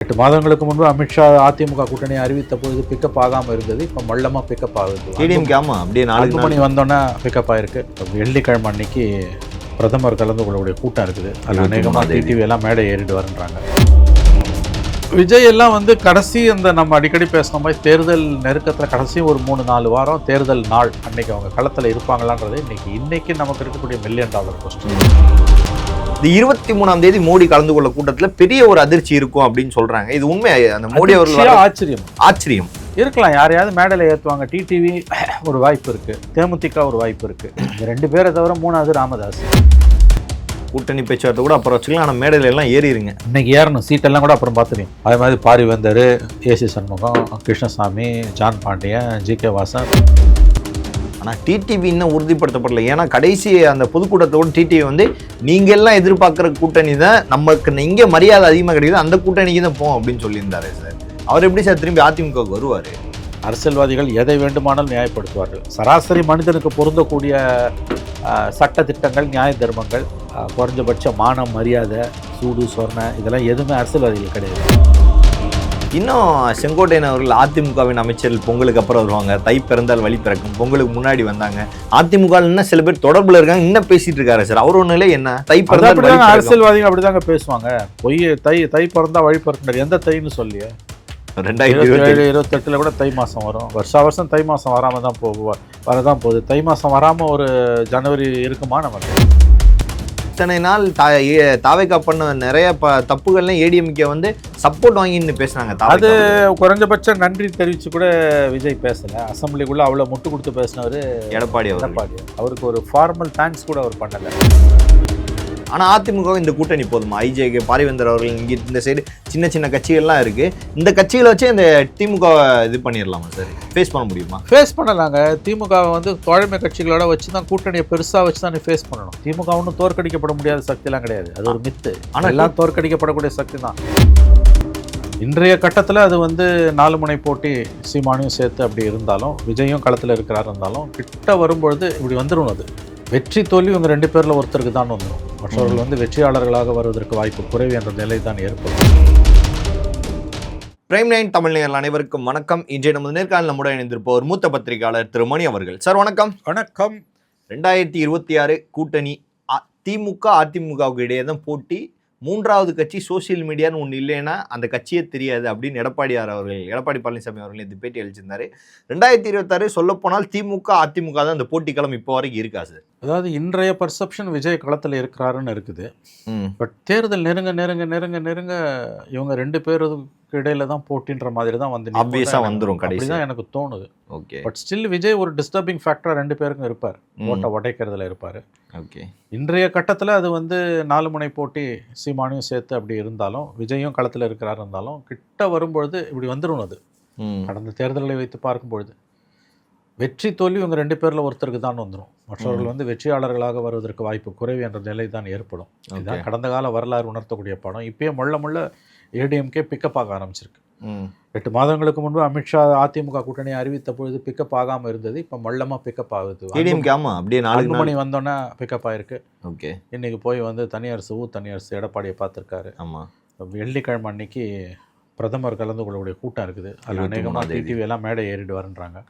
8 மாதங்களுக்கு முன்பு அமித்ஷா அதிமுக கூட்டணி அறிவித்த பொழுது பிக்கப் ஆகாமல் இருந்தது. இப்போ மல்லமாக பிக்கப் ஆகுது. அப்படியே 4 மணி வந்தோன்னே பிக்கப் ஆயிருக்கு. வெள்ளிக்கிழமை அன்னைக்கு பிரதமர் கலந்து கொள்ளக்கூடிய கூட்டம் இருக்குது. அதில் அநேகமாக டிடிவி எல்லாம் மேடை ஏறிட்டு வரன்றாங்க. விஜய் எல்லாம் வந்து கடைசி அந்த நம்ம அடிக்கடி பேசின மாதிரி தேர்தல் நெருக்கத்தில் கடைசி ஒரு 3-4 வாரம் தேர்தல் நாள் அன்னைக்கு அவங்க களத்தில் இருப்பாங்களான்றது இன்னைக்கு நமக்கு இருக்கக்கூடிய $1 மில்லியன் கொஸ்டின். இந்த 23ஆம் தேதி மோடி கலந்து கொள்ள கூட்டத்தில் பெரிய ஒரு அதிர்ச்சி இருக்கும் அப்படின்னு சொல்றாங்க. இது உண்மை? அந்த மோடி அவர்கள் ஆச்சரியம் இருக்கலாம். யாரையாவது மேடையில் ஏற்றுவாங்க. டிடிவி ஒரு வாய்ப்பு இருக்கு, தேமுதிக ஒரு வாய்ப்பு இருக்கு. இந்த 2 பேரை தவிர 3வது ராமதாஸ். கூட்டணி பேச்சுவார்த்தை கூட அப்புறம் வச்சுக்கலாம். ஆனால் மேடையில் எல்லாம் ஏறிடுங்க. இன்னைக்கு ஏறணும், சீட்டெல்லாம் கூட அப்புறம் பார்த்துருங்க. அதே மாதிரி Paarivendhar, AC Shanmugam, Krishnasamy, John Pandian, GK. Vasan. ஆனால் டிடிவி இன்னும் உறுதிப்படுத்தப்படலை. ஏன்னா கடைசி அந்த பொதுக்கூட்டத்தோடு டிடிவி வந்து நீங்கள் எல்லாம் எதிர்பார்க்குற கூட்டணி தான், நமக்கு இங்கே மரியாதை அதிகமாக கிடைக்குது, அந்த கூட்டணிக்கு தான் போவோம் அப்படின்னு சொல்லியிருந்தாரு சார். அவர் எப்படி சார் திரும்பி அதிமுகவுக்கு வருவார்? அரசியல்வாதிகள் எதை வேண்டுமானாலும் நியாயப்படுத்துவார்கள். சராசரி மனிதனுக்கு பொருந்தக்கூடிய சட்ட திட்டங்கள், நியாய தர்மங்கள், குறைஞ்சபட்ச மானம், மரியாதை, சூடு சொர்ண, இதெல்லாம் எதுவுமே அரசியல்வாதிகள் கிடையாது. இன்னும் செங்கோட்டையன் அவர்கள் அதிமுகவின் அமைச்சர்கள் பொங்கலுக்கு அப்புறம் வருவாங்க. தை பிறந்தால் வழி பிறக்கும், பொங்கலுக்கு முன்னாடி வந்தாங்க. அதிமுக இன்னும் சில பேர் தொடர்பில் இருக்காங்க, இன்னும் பேசிட்டு இருக்காரு சார். அவரோட நிலை என்ன? தை பிறந்தால் அரசியல்வாதிகள் அப்படிதாங்க பேசுவாங்க. தை பிறந்தா வழி பிறக்கின்ற எந்த தைன்னு சொல்லியே 2027-28 கூட தை மாதம் வரும். வருஷம் தை மாதம் வராமல் தான் வரதான் போகுது. தை மாதம் வராமல் ஒரு ஜனவரி இருக்குமா நமக்கு? இத்தனை நாள் தாவேக்கா பண்ண நிறைய தப்புகள்லாம் ஏடிஎம்கே வந்து சப்போர்ட் வாங்கின்னு பேசுனாங்க. அது குறைஞ்சபட்ச நன்றி தெரிவித்து கூட விஜய் பேசலை. அசம்பிளிக்குள்ளே அவ்வளோ முட்டு கொடுத்து பேசினவர் எடப்பாடி. அவருக்கு ஒரு ஃபார்மல் தேங்க்ஸ் கூட அவர் பண்ணலை. ஆனால் அதிமுக இந்த கூட்டணி போதுமா? ஐஜேகே, பாரிவேந்தர் அவர்கள் இங்கே இந்த சைடு சின்ன சின்ன கட்சிகள்லாம் இருக்குது. இந்த கட்சிகளை வச்சு இந்த திமுக இது பண்ணிடலாமா சார்? ஃபேஸ் பண்ண முடியுமா? ஃபேஸ் பண்ணலாங்க. திமுகவை வந்து தோழமை கட்சிகளோட வச்சு தான், கூட்டணியை பெருசாக வச்சு தான் ஃபேஸ் பண்ணணும். திமுக ஒன்றும் தோற்கடிக்கப்பட முடியாத சக்திலாம் கிடையாது. அது ஒரு மித்து. ஆனால் எல்லாம் தோற்கடிக்கப்படக்கூடிய சக்தி தான். இன்றைய கட்டத்தில் அது வந்து 4 முனை போட்டி, சீமானையும் சேர்த்து அப்படி இருந்தாலும், விஜயும் களத்தில் இருக்கிறார் இருந்தாலும், கிட்ட வரும்பொழுது இப்படி வந்துடும். அது வெற்றி தோல்வி இவங்க 2 பேரில் ஒருத்தருக்கு தான் வந்துடும். மற்றவர்கள் வந்து வெற்றியாளர்களாக வருவதற்கு வாய்ப்பு குறைவு என்ற நிலை தான் ஏற்படும். பிரைம் 9 தமிழ் நேயர்கள் அனைவருக்கும் வணக்கம். இன்றைய நமது நேர்காணல் நம்முடன் இணைந்திருப்பவர் மூத்த பத்திரிகையாளர் திரு மணி அவர்கள். சார் வணக்கம். வணக்கம். 2026 கூட்டணி திமுக அதிமுகவுக்கு இடையே தான் போட்டி. 3வது கட்சி சோசியல் மீடியான்னு ஒன்று இல்லைன்னா அந்த கட்சியே தெரியாது அப்படின்னு எடப்பாடி பழனிசாமி அவர்கள் இந்த பேட்டி அளிச்சிருந்தாரு. 2026 சொல்லப்போனால் திமுக அதிமுக தான் அந்த போட்டிக்களம் இப்போ வரைக்கும் இருக்கா சார்? அதாவது இன்றைய பர்செப்ஷன் விஜய் களத்தில் இருக்கிறாருன்னு இருக்குது. பட் தேர்தல் நெருங்க இவங்க 2 பேருக்கு இடையில தான் போட்டின்ற மாதிரி தான் வந்து ஆப்வியஸா வந்துடும். கடைசி தான் எனக்கு தோணுது. ஓகே. பட் ஸ்டில் விஜய் ஒரு டிஸ்டர்பிங் ஃபேக்டரா 2 பேருக்கும் இருப்பார். ஓட்டை உடைக்கிறதுல இருப்பார். ஓகே. இன்றைய கட்டத்தில் அது வந்து 4 முனை போட்டி, சீமானையும் சேர்த்து அப்படி இருந்தாலும், விஜயும் களத்தில் இருக்கிறார் இருந்தாலும், கிட்ட வரும்பொழுது இப்படி வந்துடும். அது கடந்த தேர்தல்களை வைத்து பார்க்கும்பொழுது வெற்றி தோல்வி இவங்க 2 பேரில் ஒருத்தருக்கு தான் வந்துடும். மற்றவர்கள் வந்து வெற்றியாளர்களாக வருவதற்கு வாய்ப்பு குறைவு என்ற நிலை தான் ஏற்படும். இதுதான் கடந்த கால வரலாறு உணர்த்தக்கூடிய படம். இப்பயே முள்ள ஏடிஎம்கே பிக்கப் ஆக ஆரம்பிச்சிருக்கு. 8 மாதங்களுக்கு முன்பு அமித்ஷா அதிமுக கூட்டணி அறிவித்த பொழுது பிக்கப் ஆகாமல் இருந்தது. இப்போ மல்லமாக பிக்கப் ஆகுது. அப்படியே 4 மணி வந்தோன்னே பிக்கப் ஆயிருக்கு. ஓகே. இன்னைக்கு போய் வந்து தனியரசு எடப்பாடியை பார்த்துருக்காரு. ஆமாம். வெள்ளிக்கிழமை அன்னைக்கு பிரதமர் கலந்து கொள்ளக்கூடிய கூட்டம் இருக்குது. அதில் அநேகமாக டிடிவி எல்லாம் மேடை ஏறிட்டு வரன்றாங்க.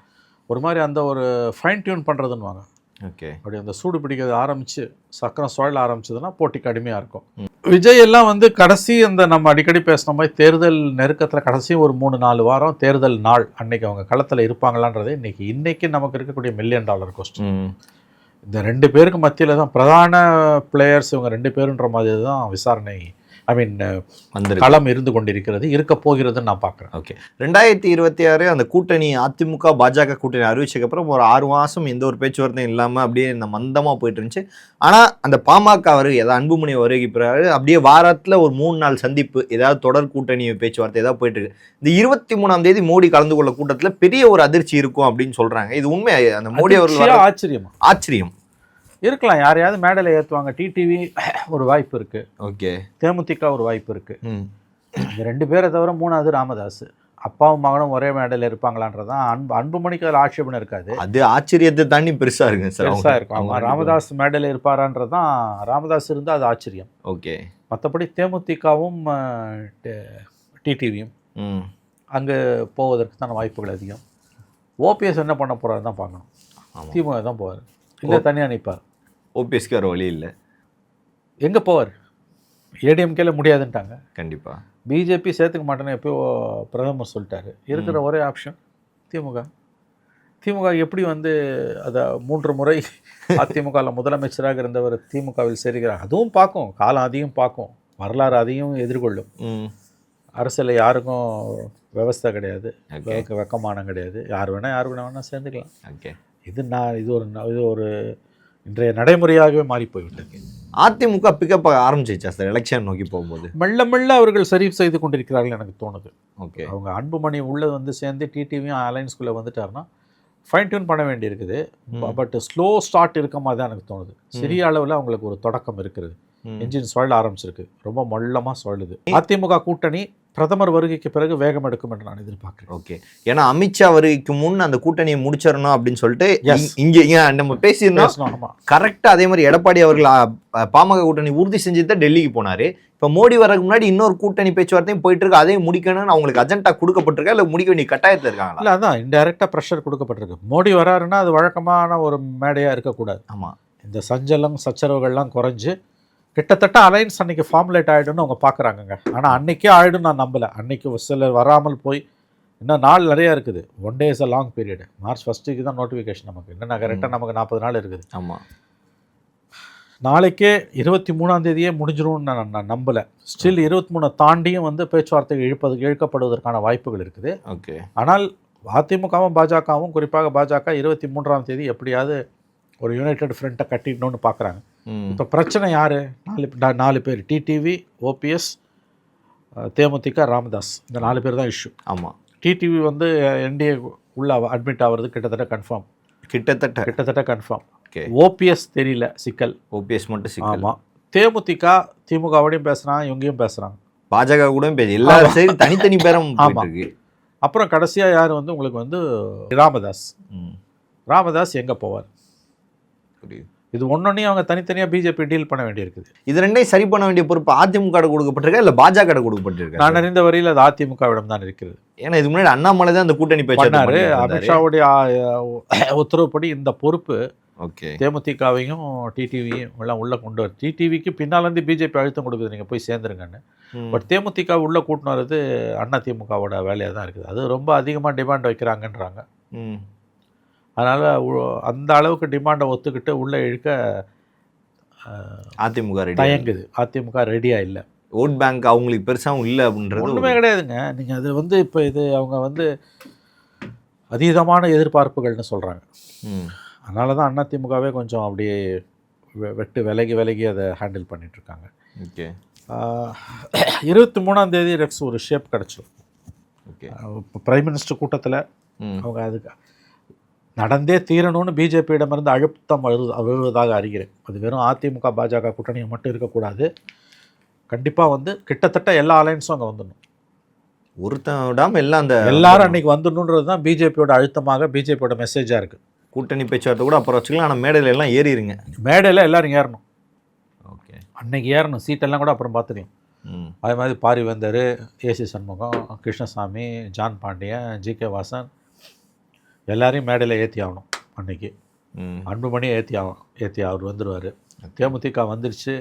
ஒரு மாதிரி அந்த ஒரு ஃபைன் டியூன் பண்ணுறதுன்னு. ஓகே. அப்படி அந்த சூடு பிடிக்கிறது ஆரம்பித்து சக்கரம் சுழல ஆரம்பிச்சதுன்னா போட்டி கடுமையாக இருக்கும். விஜய் எல்லாம் வந்து கடைசி அந்த நம்ம அடிக்கடி பேசின மாதிரி தேர்தல் நெருக்கத்தில் கடைசி ஒரு 3-4 வாரம் தேர்தல் நாள் அன்னைக்கு அவங்க களத்தில் இருப்பாங்களான்றது இன்னைக்கு நமக்கு இருக்கக்கூடிய $1 மில்லியன் கொஸ்டின். இந்த 2 பேருக்கு மத்தியில் தான் பிரதான பிளேயர்ஸ் இவங்க 2 பேருன்ற மாதிரி தான் விசாரணை களம் இருந்து கொண்டிருக்கிறது, இருக்க போகிறதுன்னு நான் பார்க்குறேன். ஓகே. 2026 அந்த கூட்டணி அதிமுக பாஜக கூட்டணி அறிவிச்சதுக்கப்புறம் ஒரு 6 மாதம் எந்த ஒரு பேச்சுவார்த்தையும் இல்லாமல் அப்படியே இந்த மந்தமாக போயிட்டு இருந்துச்சு. ஆனால் அந்த பாமக ஏதாவது அன்புமணி வருகை பிறகு அப்படியே வாரத்தில் ஒரு 3 நாள் சந்திப்பு, ஏதாவது தொடர் கூட்டணி பேச்சுவார்த்தை ஏதாவது போயிட்டு இருக்கு. இந்த 23ஆம் தேதி மோடி கலந்து கொள்ள கூட்டத்தில் பெரிய ஒரு அதிர்ச்சி இருக்கும் அப்படின்னு சொல்றாங்க. இது உண்மை? அந்த மோடி அவர்கள் ஆச்சரியம் இருக்கலாம். யாரையாவது மேடையில் ஏற்றுவாங்க. டிடிவி ஒரு வாய்ப்பு இருக்கு. ஓகே. தேமுதிக ஒரு வாய்ப்பு இருக்கு. இந்த 2 பேரை தவிர 3வது ராமதாஸ். அப்பாவும் மகனும் ஒரே மேடையில் இருப்பாங்களான்றதான் அன்புமணிக்கு அதில் ஆட்சேபனை இருக்காது. அது ஆச்சரியத்தை தாண்டி பெருசா இருக்கு சார். பெருசாக இருக்கும். ராமதாஸ் மேடையில் இருப்பாரான்றதான், ராமதாஸ் இருந்தால் அது ஆச்சரியம். ஓகே. மற்றபடி தேமுதிகவும் டிடிவியும் அங்கே போவதற்கான வாய்ப்புகள் அதிகம். ஓபிஎஸ் என்ன பண்ண போகிறாரு தான் பார்க்கணும். திமுக தான் போவார், இல்லை தனியாக நிற்பார். ஓபிஎஸ்க்கு வேறு வழி இல்லை. எங்கே போவார்? ஏடிஎம்கேல முடியாதுன்ட்டாங்க. கண்டிப்பாக பிஜேபி சேர்த்துக்க மாட்டேன்னு எப்போ பிரதமர் சொல்லிட்டாரு. இருக்கிற ஒரே ஆப்ஷன் திமுக. திமுக எப்படி வந்து அதை 3 முறை அதிமுகவில் முதலமைச்சராக இருந்தவர் திமுகவில் சேர்கிறார். அதுவும் பார்க்கும், காலம் அதையும் பார்க்கும், வரலாறு அதையும் எதிர்கொள்ளும். அரசியலில் யாருக்கும் விவஸ்தை கிடையாது, வெக்கமானம் கிடையாது. யார் வேணால் சேர்ந்துக்கலாம். ஓகே, இது ஒரு இன்றைய நடைமுறையாகவே மாறி போய்விட்டது. அதிமுக பிக்கப் ஆரம்பிச்சிச்சா சார் எலெக்ஷன் நோக்கி போகும்போது? மெல்ல மெல்ல அவர்கள் சரி செய்து கொண்டிருக்கிறார்கள் எனக்கு தோணுது. ஓகே, அவங்க அன்புமணி உள்ள வந்து சேர்ந்து டிடிவியும் அலைன்ஸ்குள்ளே வந்துட்டாருன்னா ஃபைன் டியூன் பண்ண வேண்டி இருக்குது. பட் ஸ்லோ ஸ்டார்ட் இருக்க மாதிரி தான் எனக்கு தோணுது. சிறிய அளவில் அவங்களுக்கு ஒரு தொடக்கம் இருக்கிறது. என்ஜின் சுழல ஆரம்பிச்சிருக்கு, ரொம்ப மொல்லமாக சுழலுது. அதிமுக கூட்டணி பிரதமர் வருகைக்கு பிறகு வேகம் எடுக்கும் என்று நான் எதிர்பார்க்கிறேன். ஓகே, ஏன்னா அமித்ஷா வருகைக்கு முன் அந்த கூட்டணியை முடிச்சிடணும் அப்படின்னு சொல்லிட்டு இங்கே நம்ம பேசியிருந்தோம். கரெக்டாக அதே மாதிரி எடப்பாடி அவர்கள் பாமக கூட்டணி உறுதி செஞ்சு தான் டெல்லிக்கு போனார். இப்போ மோடி வரதுக்கு முன்னாடி இன்னொரு கூட்டணி பேச்சுவார்த்தையும் போயிட்டு இருக்கு. அதையும் முடிக்கணும்னு அவங்களுக்கு அஜெண்டா கொடுக்கப்பட்டிருக்கா, இல்லை முடிக்க வேண்டிய கட்டாயத்தில் இருக்காங்களா? இல்லை, அதான் இன்டெரக்டாக ப்ரெஷர் கொடுக்கப்பட்டிருக்கு. மோடி வராருன்னா அது வழக்கமான ஒரு மேடையாக இருக்கக்கூடாது. ஆமாம், இந்த சஞ்சலம் சச்சரவுகள்லாம் குறைஞ்சு கிட்டத்தட்ட அலைன்ஸ் அன்றைக்கி ஃபார்முலேட் ஆகிடும்னு அவங்க பார்க்குறாங்கங்க. ஆனால் அன்றைக்கே ஆகிடும் நான் நம்பலை. அன்றைக்கி சிலர் வராமல் போய் இன்னும் நாள் நிறையா இருக்குது. 1 day is a long period. March 1 தான் நோட்டிஃபிகேஷன் நமக்கு. இன்னும் கரெக்டாக நமக்கு 40 நாள் இருக்குது. ஆமாம், நாளைக்கே 23 முடிஞ்சிடும்னு நான் நம்பலை. ஸ்டில் 23 தாண்டியும் வந்து பேச்சுவார்த்தை இழுக்கப்படுவதற்கான வாய்ப்புகள் இருக்குது. ஓகே, ஆனால் அதிமுகவும் பாஜகவும், குறிப்பாக பாஜக 23 எப்படியாவது ஒரு யுனைடெட் ஃப்ரண்ட்டை கட்டிடணும்னு பார்க்குறாங்க. இப்போ பிரச்சனை யார்? 4 பேர். டிடிவி, ஓபிஎஸ், தேமுதிக, ராமதாஸ். இந்த 4 பேர் தான் இஷ்யூ. ஆமாம், டிடிவி வந்து என்டிஏ உள்ள அட்மிட் ஆகிறது கிட்டத்தட்ட கன்ஃபார்ம். கிட்டத்தட்ட கன்ஃபார்ம். ஓபிஎஸ் தெரியல, சிக்கல். ஓபிஎஸ் மட்டும் சிக்கல். ஆமாம், தேமுதிக திமுகவோடையும் பேசுகிறாங்க, இவங்கேயும் பேசுகிறாங்க, பாஜக கூட எல்லாரும் சரி தனித்தனி பேரம். ஆமாம், அப்புறம் கடைசியாக யார் வந்து உங்களுக்கு வந்து ராமதாஸ் எங்கே போவார்? இது ஒன்னொன்னையும் அவங்க தனித்தனியாக பிஜேபி டீல் பண்ண வேண்டியிருக்குது. இது ரெண்டையும் சரி பண்ண வேண்டிய பொறுப்பு அதிமுக கொடுக்கப்பட்டிருக்கா, இல்லை பாஜக கொடுக்கப்பட்டிருக்கா? நான் அறிந்த வரையில் அது அதிமுகவிடம் தான் இருக்கிறது. ஏன்னா இது முன்னாடி அண்ணாமலை தான் அந்த கூட்டணி பேசினாரு. அமித்ஷாவுடைய உத்தரவுப்படி இந்த பொறுப்பு ஓகே தேமுதிகவையும் டிடிவியும் எல்லாம் உள்ளே கொண்டு வர. டிடிவிக்கு பின்னாலேருந்து பிஜேபி அழுத்தம் கொடுக்குது, நீங்கள் போய் சேர்ந்துருங்கன்னு. பட் தேமுதிக உள்ளே கூட்டின்னு வர்றது அதிமுகவோட வேலையாக தான் இருக்குது. அது ரொம்ப அதிகமாக டிமாண்ட் வைக்கிறாங்கன்றாங்க. அதனால் அந்த அளவுக்கு டிமாண்டை ஒத்துக்கிட்டு உள்ளே இழுக்க அதிமுக தயங்குது. அதிமுக ரெடியாக இல்லை. ஓட் பேங்க் அவங்களுக்கு பெருசாகவும் இல்லை அப்படின்றது ஒன்றுமே கிடையாதுங்க. நீங்கள் அது வந்து இப்போ இது அவங்க வந்து அதீதமான எதிர்பார்ப்புகள்னு சொல்கிறாங்க. அதனால தான் அதிமுகவே கொஞ்சம் அப்படியே வெட்டு விலகி அதை ஹேண்டில் பண்ணிகிட்ருக்காங்க. ஓகே, 23 ரெக்ஸ் ஒரு ஷேப் கிடச்சிடும். ஓகே, இப்போ பிரைம் மினிஸ்டர் கூட்டத்தில் அவங்க அதுக்கு நடந்தே தீரணும்னு பிஜேபியிடமிருந்து அழுத்தம் விழுவதாக அறிகிறேன். அது வெறும் அதிமுக பாஜக கூட்டணியை மட்டும் இருக்கக்கூடாது. கண்டிப்பாக வந்து கிட்டத்தட்ட எல்லா அலைன்ஸும் அங்கே வந்துடணும். ஒருத்தன் விடாமல் எல்லாரும் அன்றைக்கி வந்துடணுன்றது தான் பிஜேபியோட அழுத்தமாக, பிஜேபியோட மெசேஜாக இருக்குது. கூட்டணி பேச்சுவார்த்தை கூட அப்புறம் வச்சுக்கலாம், ஆனால் மேடையில் எல்லாம் ஏறிடுங்க. மேடையில் எல்லோரும் ஏறணும். ஓகே, அன்னைக்கு ஏறணும். சீட்டெல்லாம் கூட அப்புறம் பார்த்துருவோம். அதே மாதிரி Paarivendhar, AC Shanmugam, Krishnasamy, John Pandian, GK Vasan எல்லாரையும் மேடையில் ஏற்றி ஆகணும். அன்றைக்கி அன்புமணி ஏற்றி அவர் வந்துடுவார். தேமுதிக வந்துருச்சு,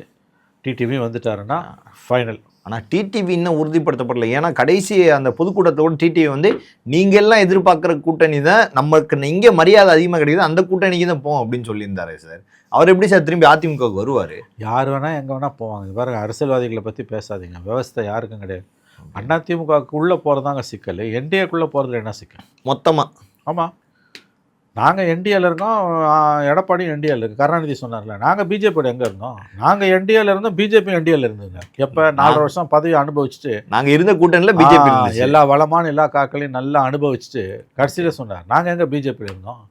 டிடிவி வந்துட்டாருன்னா ஃபைனல். ஆனால் டிடிவி இன்னும் உறுதிப்படுத்தப்படலை. ஏன்னா கடைசி அந்த பொதுக்கூட்டத்தோடு டிடிவி வந்து நீங்கள் எல்லாம் எதிர்பார்க்குற கூட்டணி தான், நமக்கு இங்கே மரியாதை அதிகமாக கிடைக்குது, அந்த கூட்டணிக்கு தான் போவோம் அப்படின்னு சொல்லியிருந்தாரு சார். அவர் எப்படி சார் திரும்பி அதிமுகவுக்கு வருவார்? யார் வேணால் எங்கே வேணால் போவாங்க. இது பாருங்க, அரசியல்வாதிகளை பற்றி பேசாதீங்க. விவசாய யாருக்கும் கிடையாது. அதிமுகவுக்கு உள்ளே போகிறதாங்க சிக்கல். என்டிஏக்குள்ளே போகிறதுல என்ன சிக்கல்? மொத்தமாக. ஆமாம், நாங்கள் என்டிஏல இருக்கோம், எடப்பாடி என்டிஏல இருக்குது. கருணாநிதி சொன்னார்ல, நாங்கள் பிஜேபியோட எங்கே இருந்தோம்? நாங்கள் என்டிஏல இருந்தோம், பிஜேபி என்டிஏல இருந்ததுங்க. எப்போ 4 வருஷம் பதவி அனுபவிச்சுட்டு நாங்கள் இருந்த கூட்டணியில் பிஜேபி எல்லா வளமான எல்லா காக்களையும் நல்லா அனுபவிச்சுட்டு கடைசியில் சொன்னார், நாங்கள் எங்கே பிஜேபியில் இருந்தோம்,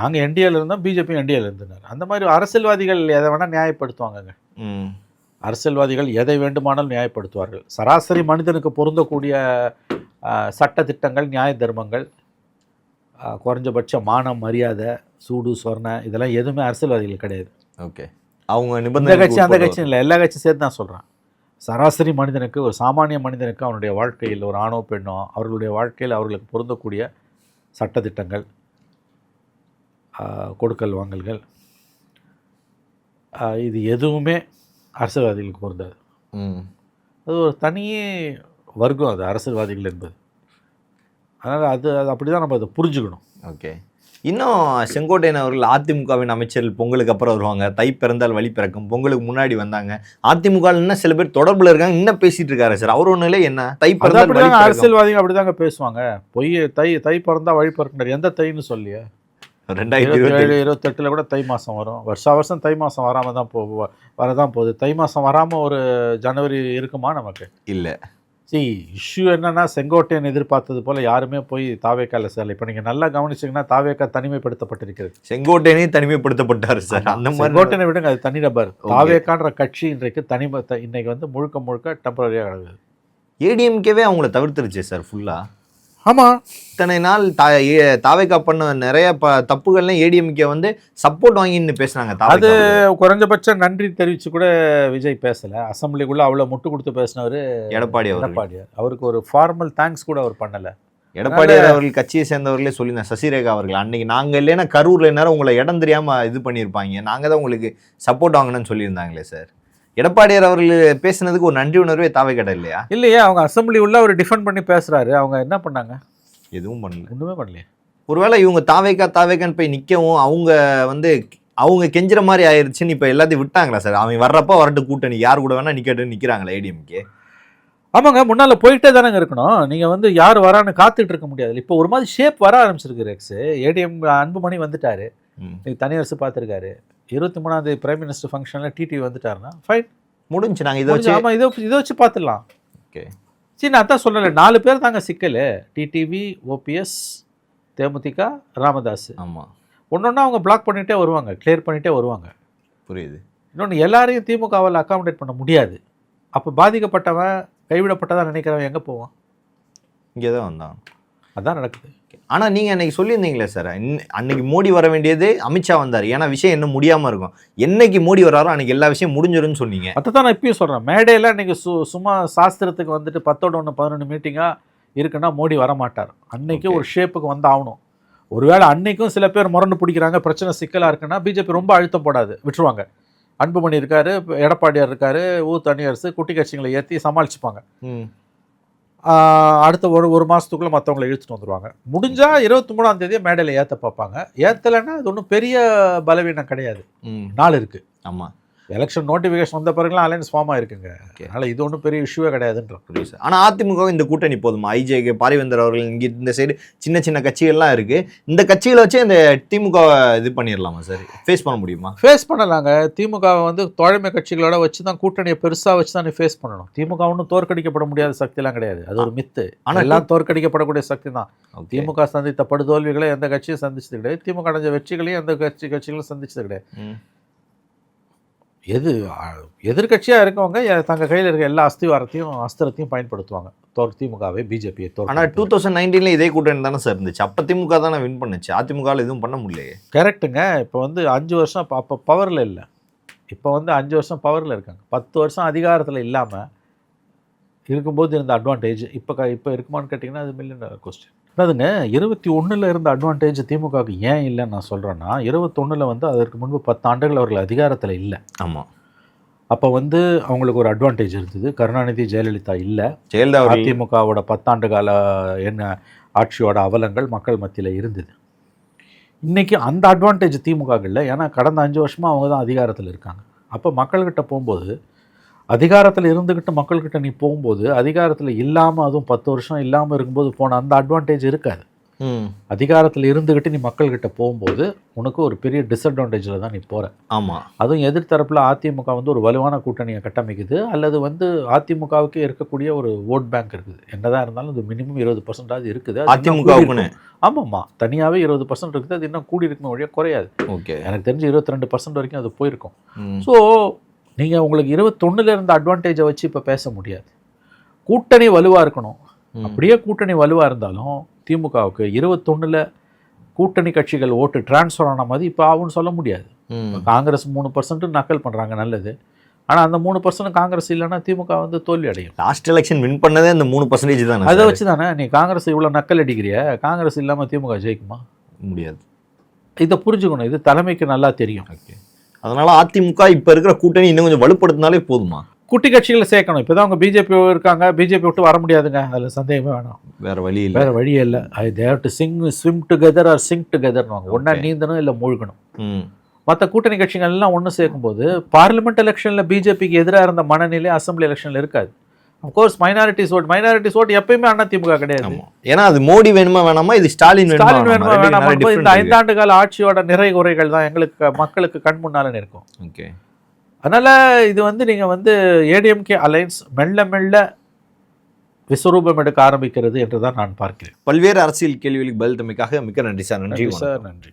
நாங்கள் என்டிஏல இருந்தோம், பிஜேபி என்டிஏல இருந்தார். அந்த மாதிரி அரசியல்வாதிகள் எதை வேணால் நியாயப்படுத்துவாங்கங்க. அரசியல்வாதிகள் எதை வேண்டுமானாலும் நியாயப்படுத்துவார்கள். சராசரி மனிதனுக்கு பொருந்தக்கூடிய சட்ட திட்டங்கள், நியாய தர்மங்கள், குறைஞ்சபட்ச மானம், மரியாதை, சூடு, சொர்ணம், இதெல்லாம் எதுவுமே அரசியல்வாதிகள் கிடையாது. ஓகே, அவங்க நிபந்தனை கட்சி அந்த கட்சியும் இல்லை, எல்லா கட்சியும் சேர்த்து தான் சொல்கிறேன். சராசரி மனிதனுக்கு, ஒரு சாமானிய மனிதனுக்கு அவனுடைய வாழ்க்கையில், ஒரு ஆணோ பெண்ணோ அவர்களுடைய வாழ்க்கையில் அவர்களுக்கு பொருந்தக்கூடிய சட்டதிட்டங்கள், கொடுக்கல் வாங்கல்கள், இது எதுவுமே அரசியல்வாதிகளுக்கு பொருந்தாது. அது ஒரு தனியே வர்க்கம் அது அரசியல்வாதிகள் என்பது. அதனால் அது அப்படி தான் நம்ம அதை புரிஞ்சுக்கணும். ஓகே. இன்னும் செங்கோட்டையன் அவர்கள் அதிமுகவின் அமைச்சர்கள் பொங்கலுக்கு அப்புறம் வருவாங்க. தை பிறந்தால் வழி பிறக்கும், பொங்கலுக்கு முன்னாடி வந்தாங்க. அதிமுக இன்னும் சில பேர் தொடர்பில் இருக்காங்க, இன்னும் பேசிட்டு இருக்காரு சார். அவர் ஒன்றும் இல்லை, என்ன தை பிறந்தால் வழி பிறக்கும். அரசியல்வாதிகள் அப்படிதாங்க பேசுவாங்க. பொய் தை பிறந்தா வழி பிறக்குறாரு. எந்த தைன்னு சொல்லியா? 2027-28 கூட தை மாதம் வரும். வருஷம் தை மாதம் வராமல் தான் வரதான் போகுது. தை மாதம் வராமல் ஒரு ஜனவரி இருக்குமா நமக்கு? இல்லை. இஷ்யூ என்னன்னா, செங்கோட்டையன் எதிர்பார்த்தது போல யாருமே போய் தாவேக்கால சேரல. இப்போ நீங்கள் நல்லா கவனிச்சிங்கன்னா தாவேக்கா தனிமைப்படுத்தப்பட்டிருக்கிறது. செங்கோட்டையனே தனிமைப்படுத்தப்பட்டார் சார். அந்த மாதிரி செங்கோட்டையனை விடுங்க, அது தனி நபர். தாவேக்கான்ற கட்சி இன்றைக்கு இன்னைக்கு வந்து முழுக்க டெம்பரரியாக கிடக்குது. ஏடிஎம்கேவே அவங்கள தவிர்த்துருச்சு சார் ஃபுல்லாக. ஆமாம், இத்தனை நாள் தாவேக்கா பண்ண நிறைய தப்புகள்லாம் ஏடிஎம்கே வந்து சப்போர்ட் வாங்கின்னு பேசுனாங்க. அது குறைஞ்சபட்சம் நன்றி தெரிவித்து கூட விஜய் பேசலை. அசம்பிளிக்குள்ளே அவ்வளோ முட்டு கொடுத்து பேசினவர் எடப்பாடியார். அவருக்கு ஒரு ஃபார்மல் தேங்க்ஸ் கூட அவர் பண்ணலை. எடப்பாடியார் அவர்கள் கட்சியை சேர்ந்தவர்களே சொல்லியிருந்தேன். சசிரேகா அவர்கள் அன்னைக்கு நாங்கள் இல்லைன்னா கரூரில் நேரம் உங்களை இடம் தெரியாமல் இது பண்ணியிருப்பாங்க, நாங்கள் தான் உங்களுக்கு சப்போர்ட் வாங்கணும்னு சொல்லியிருந்தாங்களே சார். எடப்பாடியார் அவர்கள் பேசுனதுக்கு ஒரு நன்றி உணர்வே தாவேக்கா இல்லையா? இல்லையா, அவங்க அசம்பிளி உள்ள அவர் டிஃபெண்ட் பண்ணி பேசுறாரு. அவங்க என்ன பண்ணாங்க? எதுவும் பண்ணல, ஒன்றுமே பண்ணலையே. ஒருவேளை இவங்க தாவேக்கான்னு போய் நிற்கவும் அவங்க கெஞ்சுற மாதிரி ஆயிடுச்சுன்னு இப்போ எல்லாத்தையும் விட்டாங்களா சார்? அவங்க வர்றப்ப வரட்டு கூட்டணி யார் கூட வேணா நிற்கட்டு நிற்கிறாங்களா ஏடிஎம்கே? ஆமாங்க, முன்னால் போயிட்டே தானங்க இருக்கணும். நீங்கள் வந்து யார் வரான்னு காத்துட்டு இருக்க முடியாது. இப்போ ஒரு மாதிரி ஷேப் வர ஆரம்பிச்சிருக்கு. ரெக்ஸ் ஏடிஎம் அன்புமணி வந்துட்டாரு, தனியரசு பார்த்துருக்காரு. 23ஆம் தேதி பிரைம் மினிஸ்டர் ஃபங்க்ஷனில் டிடிவி வந்துட்டாருன்னா ஃபைன், முடிஞ்சு. நாங்கள் இதை வச்சு இதை வச்சு பார்த்துடலாம். ஓகே, சரி, நான் அதான் சொல்லலை, 4 பேர் தாங்க சிக்கல். டிடிவி, ஓபிஎஸ், தேமுதிக, ராமதாஸ். ஆமாம், ஒன்றொன்னா அவங்க பிளாக் பண்ணிகிட்டே வருவாங்க, கிளியர் பண்ணிகிட்டே வருவாங்க. புரியுது. இன்னொன்று, எல்லாரையும் திமுகவால் அக்காமடேட் பண்ண முடியாது. அப்போ பாதிக்கப்பட்டவன், கைவிடப்பட்டதான் நினைக்கிறவன் எங்கே போவான்? இங்கே தான் வந்தான். அதான் நடக்குது. ஆனால் நீங்கள் அன்றைக்கி சொல்லியிருந்தீங்களே சார், அன்னைக்கு மோடி வர வேண்டியது அமித்ஷா வந்தார். ஏன்னா விஷயம் இன்னும் முடியாமல் இருக்கும். என்னைக்கு மோடி வராரோ அன்றைக்கி எல்லா விஷயம் முடிஞ்சிருன்னு சொன்னீங்க. அதை தான் நான் இப்பயும் சொல்கிறேன். மேடையில் இன்றைக்கி சும்மா சாஸ்திரத்துக்கு வந்துட்டு 10-1-11 மீட்டிங்காக இருக்குன்னா மோடி வரமாட்டார். அன்னைக்கு ஒரு ஷேப்புக்கு வந்து ஆகணும். ஒருவேளை அன்னைக்கும் சில பேர் முரண்டு பிடிக்கிறாங்க, பிரச்சனை சிக்கலாக இருக்குன்னா பிஜேபி ரொம்ப அழுத்தம் போடாது, விட்டுருவாங்க. அன்புமணி இருக்காரு, எடப்பாடியார் இருக்காரு, தனியரசு, குட்டி கட்சிகளை ஏற்றி சமாளிச்சுப்பாங்க. அடுத்த ஒரு மாதத்துக்குள்ளே மற்றவங்களை இழுத்துட்டு வந்துடுவாங்க. முடிஞ்சால் 23ஆம் தேதியை மேடையில் ஏற்ற பார்ப்பாங்க. ஏற்றலைன்னா அது ஒன்றும் பெரிய பலவீனம் கிடையாது. நாள் இருக்குது. ஆமாம், எலெக்ஷன் நோட்டிஃபிகேஷன் வந்த பிறகுலாம் அலைன்ஸ் ஃபார்ம் ஆயிருக்குங்க. அதனால் இது ஒன்றும் பெரிய இஷ்யூவே கிடையாதுன்ற. புரியுது சார். ஆனால் அதிமுக இந்த கூட்டணி போதுமா? ஐஜேகே, பாரிவேந்தர் அவர்கள், இங்கே இந்த சைடு சின்ன கட்சிகள்லாம் இருக்குது. இந்த கட்சிகளை வச்சு இந்த திமுக இது பண்ணிடலாமா சார்? ஃபேஸ் பண்ண முடியுமா? ஃபேஸ் பண்ணலாங்க. திமுகவை வந்து தோழமை கட்சிகளோட வச்சு தான், கூட்டணியை பெருசாக வச்சு தான் நீ ஃபேஸ் பண்ணணும். திமுக ஒன்றும் தோற்கடிக்கப்பட முடியாத சக்திலாம் கிடையாது, அது ஒரு மித்து. ஆனால் எல்லாம் தோற்கடிக்கப்படக்கூடிய சக்தி தான். திமுக சந்தித்த படுதோல்விகளை எந்த கட்சியும் சந்திச்சது கிடையாது. திமுக அடைஞ்ச வெற்றிகளையும் எந்த கட்சிகளும் சந்திச்சது கிடையாது. எதிர்கட்சியாக இருக்கவங்க தங்கள் கையில் இருக்க எல்லா அஸ்திரத்தையும் பயன்படுத்துவாங்க திமுகவை, பிஜேபியை. ஆனால் 2019 இதே கூட்டணி தானே சார் இருந்துச்சு. அப்போ திமுக தானே வின் பண்ணுச்சு, அதிமுகவில் எதுவும் பண்ண முடியலையே. கரெக்டுங்க. இப்போ வந்து 5 வருஷம் அப்போ பவரில் இல்லை, இப்போ வந்து 5 வருஷம் பவரில் இருக்காங்க. 10 வருஷம் அதிகாரத்தில் இல்லாமல் இருக்கும்போது இருந்த அட்வான்டேஜ் இப்போ இருக்குமான்னு கேட்டிங்கன்னா அது மில்லியன் கொஸ்டின். அதுங்க 21 இருந்த அட்வான்டேஜ் திமுகவுக்கு ஏன் இல்லைன்னு நான் சொல்கிறேன்னா, 21 வந்து அதற்கு முன்பு 10 ஆண்டுகள் அவர்கள் அதிகாரத்தில் இல்லை. ஆமாம், அப்போ வந்து அவங்களுக்கு ஒரு அட்வான்டேஜ் இருந்தது. கருணாநிதி, ஜெயலலிதா இல்லை. அதிமுகவோட 10 ஆண்டு கால ஆட்சியோட அவலங்கள் மக்கள் மத்தியில் இருந்தது. இன்றைக்கி அந்த அட்வான்டேஜ் திமுக இல்லை. ஏன்னா கடந்த 5 வருஷமாக அவங்க தான் அதிகாரத்தில் இருக்காங்க. அப்போ மக்கள்கிட்ட போகும்போது, அதிகாரத்தில் இருந்துக்கிட்டு மக்கள்கிட்ட நீ போகும்போது, அதிகாரத்தில் இல்லாமல், அதுவும் 10 வருஷம் இல்லாமல் இருக்கும்போது போன அந்த அட்வான்டேஜ் இருக்காது. அதிகாரத்தில் இருந்துக்கிட்டு நீ மக்கள்கிட்ட போகும்போது உனக்கு ஒரு பெரிய டிஸ்அட்வான்டேஜில் தான் நீ போகிற. ஆமாம், அதுவும் எதிர்த்தரப்பில் அதிமுக வந்து ஒரு வலுவான கூட்டணியை கட்டமைக்குது, அல்லது வந்து அதிமுகவுக்கு இருக்கக்கூடிய ஒரு ஓட் பேங்க் இருக்குது. என்னதான் இருந்தாலும் அது மினிமம் 20% இருக்குது அதிமுக. ஆமாம்மா, தனியாகவே 20% இருக்குது. அது இன்னும் கூடி இருக்குமே வழியாக குறையாது. ஓகே, எனக்கு தெரிஞ்சு 22% வரைக்கும் அது போயிருக்கும். ஸோ நீங்கள் உங்களுக்கு 21 இருந்த அட்வான்டேஜை வச்சு இப்போ பேச முடியாது. கூட்டணி வலுவாக இருக்கணும். அப்படியே கூட்டணி வலுவாக இருந்தாலும் திமுகவுக்கு 21 கூட்டணி கட்சிகள் ஓட்டு டிரான்ஸ்ஃபர் ஆன மாதிரி இப்போ ஆகும்னு சொல்ல முடியாது. காங்கிரஸ் 3% நக்கல் பண்ணுறாங்க, நல்லது. ஆனால் அந்த 3% காங்கிரஸ் இல்லைன்னா திமுக வந்து தோல்வி அடையும். லாஸ்ட் எலெக்ஷன் வின் பண்ணதே அந்த 3% தானே. அதை வச்சு தானே நீ காங்கிரஸ் இவ்வளோ நக்கல் அடிக்கிறிய, காங்கிரஸ் இல்லாமல் திமுக ஜெயிக்குமா? முடியாது. இதை புரிஞ்சுக்கணும், இது தலைமைக்கு நல்லா தெரியும். ஓகே, அதனால அதிமுக இப்போ இருக்கிற கூட்டணி இன்னும் கொஞ்சம் வலுப்படுத்தினாலே போதுமா? குட்டி கட்சிகளை சேர்க்கணும். இப்போ தான் அவங்க பிஜேபி இருக்காங்க, பிஜேபி விட்டு வர முடியாதுங்க, அதில் சந்தேகமே வேணாம். வேற வழி இல்லை, வேற வழியே இல்லை. I have to swim together or sink டுகெதர்னு ஒன்றா நீந்தணும் இல்லை மூழ்கணும். மற்ற கூட்டணி கட்சிகள் எல்லாம் ஒன்று சேர்க்கும்போது பார்லிமெண்ட் எலெக்ஷனில் பிஜேபிக்கு எதிராக இருந்த மனநிலை அசம்பிளி எலெக்ஷனில் இருக்காது. அஃப்கோர்ஸ் மைனாரிட்டிஸ் ஓட் எப்பயுமே அதிமுக கிடையாது. ஏன்னா அது மோடி வேணுமா வேணாமா, இது ஸ்டாலின் வேணுமா வேணாமா, இந்த 5 ஆண்டு கால ஆட்சியோட நிறை குறைகள் தான் எங்களுக்கு மக்களுக்கு கண் முன்னால இருக்கும். ஓகே, அதனால இது வந்து நீங்க வந்து ஏடிஎம்கே அலைன்ஸ் மெல்ல மெல்ல விஸ்வரூபம் எடுக்க ஆரம்பிக்கிறது என்றுதான் நான் பார்க்கிறேன். பல்வேறு அரசியல் கேள்விகளுக்கு பதில் தமைக்காக மிக்க நன்றி சார். நன்றி சார், நன்றி.